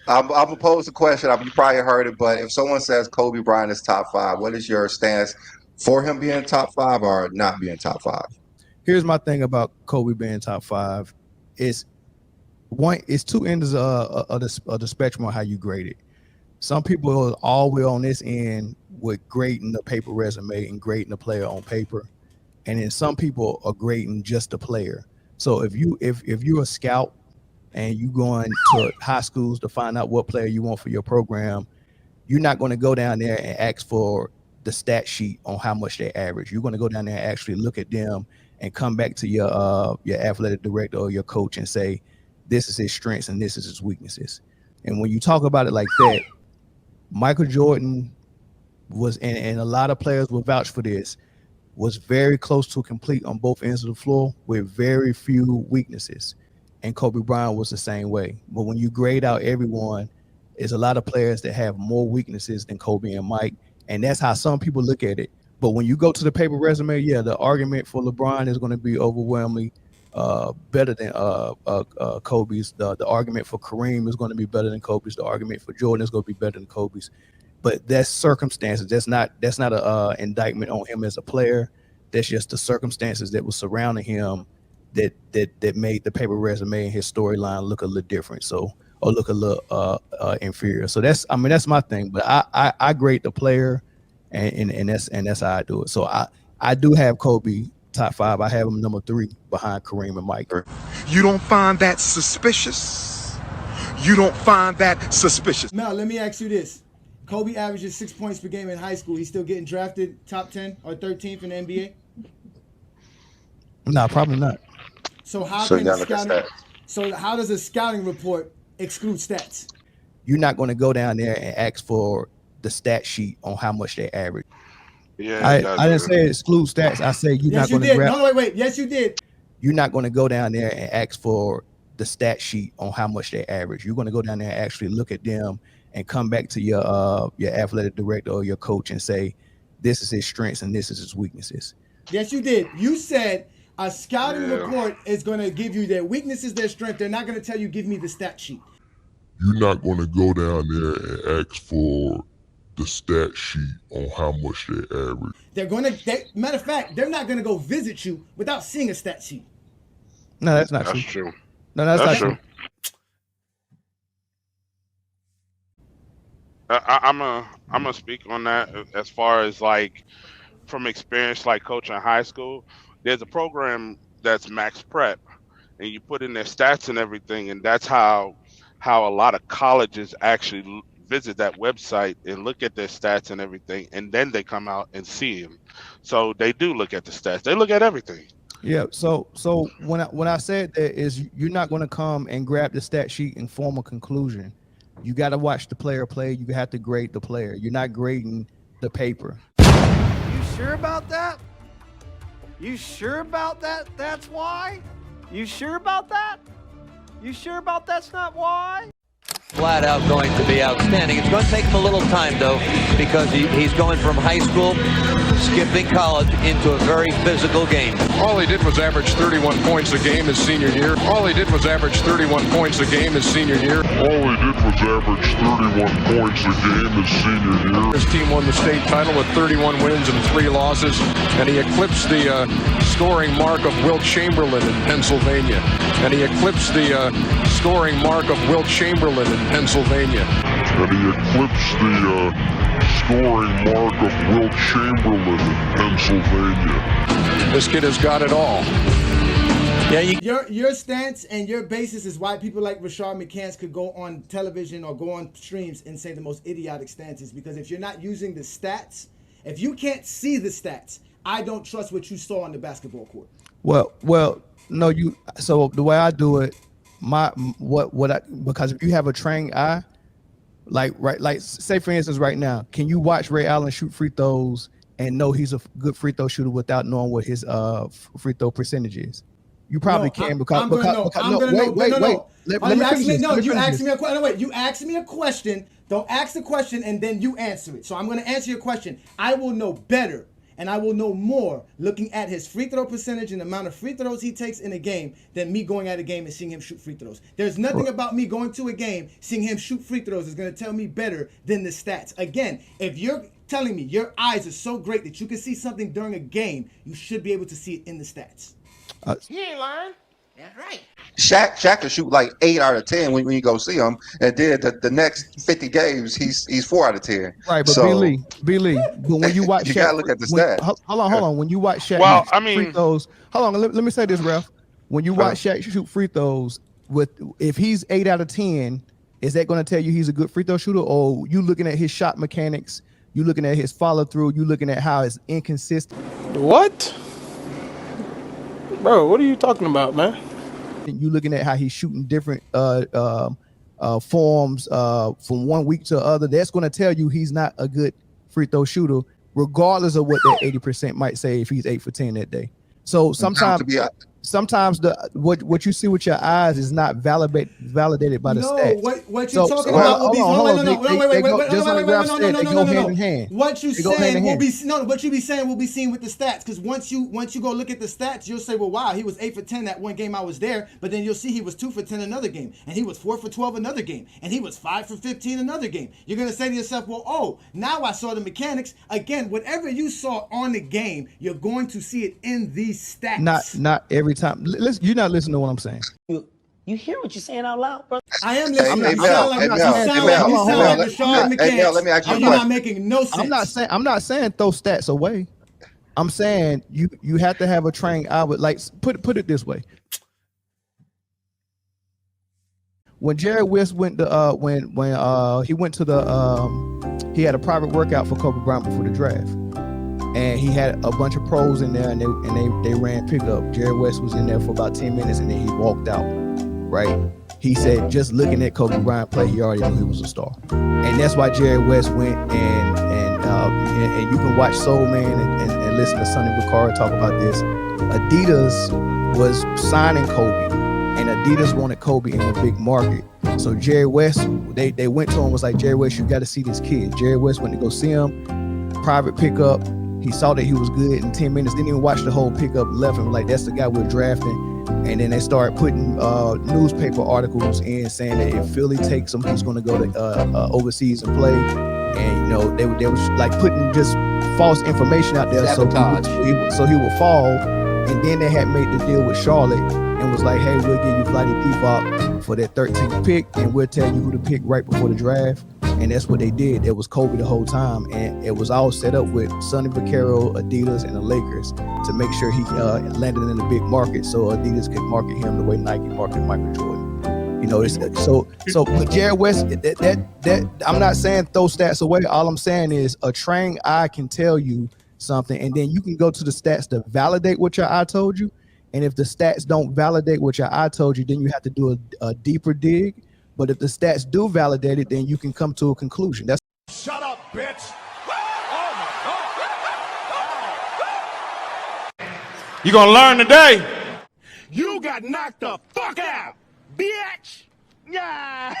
I'm gonna pose a question. You probably heard it, but if someone says Kobe Bryant is top five, what is your stance for him being top five or not being top five? Here's my thing about Kobe being top five. It's it's two ends of the spectrum of how you grade it. Some people are all the way on this end with grading the paper resume and grading the player on paper, and then some people are grading just the player. So if you're a scout and you going to high schools to find out what player you want for your program, you're not going to go down there and ask for the stat sheet on how much they average. You're going to go down there and actually look at them and come back to your athletic director or your coach and say, this is his strengths and this is his weaknesses. And when you talk about it like that, Michael Jordan was, and a lot of players will vouch for this, was very close to complete on both ends of the floor with very few weaknesses. And Kobe Bryant was the same way. But when you grade out everyone, there's a lot of players that have more weaknesses than Kobe and Mike. And that's how some people look at it. But when you go to the paper resume, yeah, the argument for LeBron is going to be overwhelmingly better than Kobe's. The argument for Kareem is going to be better than Kobe's. The argument for Jordan is going to be better than Kobe's. But that's circumstances. That's not a indictment on him as a player. That's just the circumstances that was surrounding him that made the paper resume and his storyline look a little different. So, or look a little inferior. So that's my thing. But I grade the player, and that's how I do it. So I do have Kobe top five. I have him number 3 behind Kareem and Mike. You don't find that suspicious? You don't find that suspicious? Mel, let me ask you this. Kobe averages 6 points per game in high school. He's still getting drafted top 10 or 13th in the NBA? No, probably not. So how does a scouting report exclude stats? You're not going to go down there and ask for the stat sheet on how much they average. Yeah, I didn't say exclude stats. I said you're not going to grab. No, wait. Yes, you did. You're not going to go down there and ask for the stat sheet on how much they average. You're going to go down there and actually look at them and come back to your athletic director or your coach and say, this is his strengths and this is his weaknesses. Yes, you did. You said a scouting report is going to give you their weaknesses, their strength. They're not going to tell you, give me the stat sheet. You're not going to go down there and ask for the stat sheet on how much they average. Matter of fact, they're not going to go visit you without seeing a stat sheet. No, that's not true. No, that's not true. I'm gonna speak on that as far as like from experience, like coaching high school. There's a program that's Max Prep, and you put in their stats and everything, and that's how a lot of colleges actually visit that website and look at their stats and everything, and then they come out and see them. So they do look at the stats. They look at everything. Yeah. So when I said that is you're not going to come and grab the stat sheet and form a conclusion. You got to watch the player play. You have to grade the player. You're not grading the paper. You sure about that? You sure about that? That's why? You sure about that? You sure about that's not why? Flat out going to be outstanding. It's going to take him a little time, though, because he's going from high school, skipping college, into a very physical game. All he did was average 31 points a game his senior year. All he did was average 31 points a game his senior year. All he did was average 31 points a game his senior year. His team won the state title with 31 wins and 3 losses, and he eclipsed the scoring mark of Wilt Chamberlain in Pennsylvania. And he eclipsed the scoring mark of Wilt Chamberlain in Pennsylvania. And he eclipsed the scoring mark of Wilt Chamberlain in Pennsylvania. This kid has got it all. Yeah, your stance and your basis is why people like Rashard McCants could go on television or go on streams and say the most idiotic stances, because if you're not using the stats, if you can't see the stats, I don't trust what you saw on the basketball court. Well, no, so the way I do it, because if you have a trained eye, like say for instance right now, can you watch Ray Allen shoot free throws and know he's a good free throw shooter without knowing what his free throw percentage is? You probably can because you asked me a question. No, wait, you asked me a question. Don't ask the question and then you answer it. So I'm going to answer your question. I will know better and I will know more looking at his free throw percentage and the amount of free throws he takes in a game than me going at a game and seeing him shoot free throws. There's nothing about me going to a game, seeing him shoot free throws is going to tell me better than the stats. Again, if you're telling me your eyes are so great that you can see something during a game, you should be able to see it in the stats. He ain't lying. That's right. Shaq can shoot like 8 out of 10 when you go see him, and then the next 50 games he's 4 out of 10. Right, but so, B. Lee, but when you watch you Shaq, gotta look at the stats. Hold on. When you watch Shaq, Well, shoot free throws. Hold on, let me say this, Ralph. When you watch Shaq shoot free throws, if he's 8 out of 10, is that going to tell you he's a good free throw shooter, or you looking at his shot mechanics, you looking at his follow through, you looking at how it's inconsistent? What? Bro, what are you talking about, man? You looking at how he's shooting different forms from one week to the other. That's going to tell you he's not a good free throw shooter, regardless of what that 80% might say if he's 8 for 10 that day. So sometimes what you see with your eyes is not validated by the stats. What you're talking about will be What you be saying will be seen with the stats, because once you go look at the stats, you'll say, well, wow, he was 8 for 10 that one game I was there, but then you'll see he was 2 for 10 another game, and he was 4 for 12 another game, and he was 5 for 15 another game. You're gonna say to yourself, well, oh, now I saw the mechanics. Again, whatever you saw on the game, you're going to see it in these stats. Not every time. Listen, you're not listening to what I'm saying. You hear what you're saying out loud, bro? I am listening. You sound like Rashard McCants. Let me ask you a You're question. not making no sense. I'm not saying throw stats away. I'm saying you have to have a trained eye. With, like, put it this way. When Jerry West went to when he went to the he had a private workout for Kobe Bryant before the draft. And he had a bunch of pros in there, and they ran pickup. Jerry West was in there for about 10 minutes, and then he walked out. Right? He said, just looking at Kobe Bryant play, he already knew he was a star, and that's why Jerry West went and you can watch Soul Man and listen to Sonny Vaccaro talk about this. Adidas was signing Kobe, and Adidas wanted Kobe in a big market. So Jerry West, they went to him, was like, Jerry West, you got to see this kid. Jerry West went to go see him, private pickup. He saw that he was good in 10 minutes, didn't even watch the whole pickup, left him like, that's the guy we're drafting. And then they started putting newspaper articles in saying that if Philly takes him, he's going to go to overseas and play. And, they was like putting just false information out there so he would fall. And then they had made the deal with Charlotte and was like, hey, we'll give you Vlade Divac for that 13th pick, and we'll tell you who to pick right before the draft. And that's what they did. It was Kobe the whole time, and it was all set up with Sonny Vaccaro, Adidas, and the Lakers to make sure he landed in a big market, so Adidas could market him the way Nike marketed Michael Jordan. So with Jerry West, that I'm not saying throw stats away. All I'm saying is a trained eye can tell you something, and then you can go to the stats to validate what your eye told you. And if the stats don't validate what your eye told you, then you have to do a deeper dig. But if the stats do validate it, then you can come to a conclusion. That's Shut up, bitch. You gonna learn today? You got knocked the fuck out, bitch. Yeah.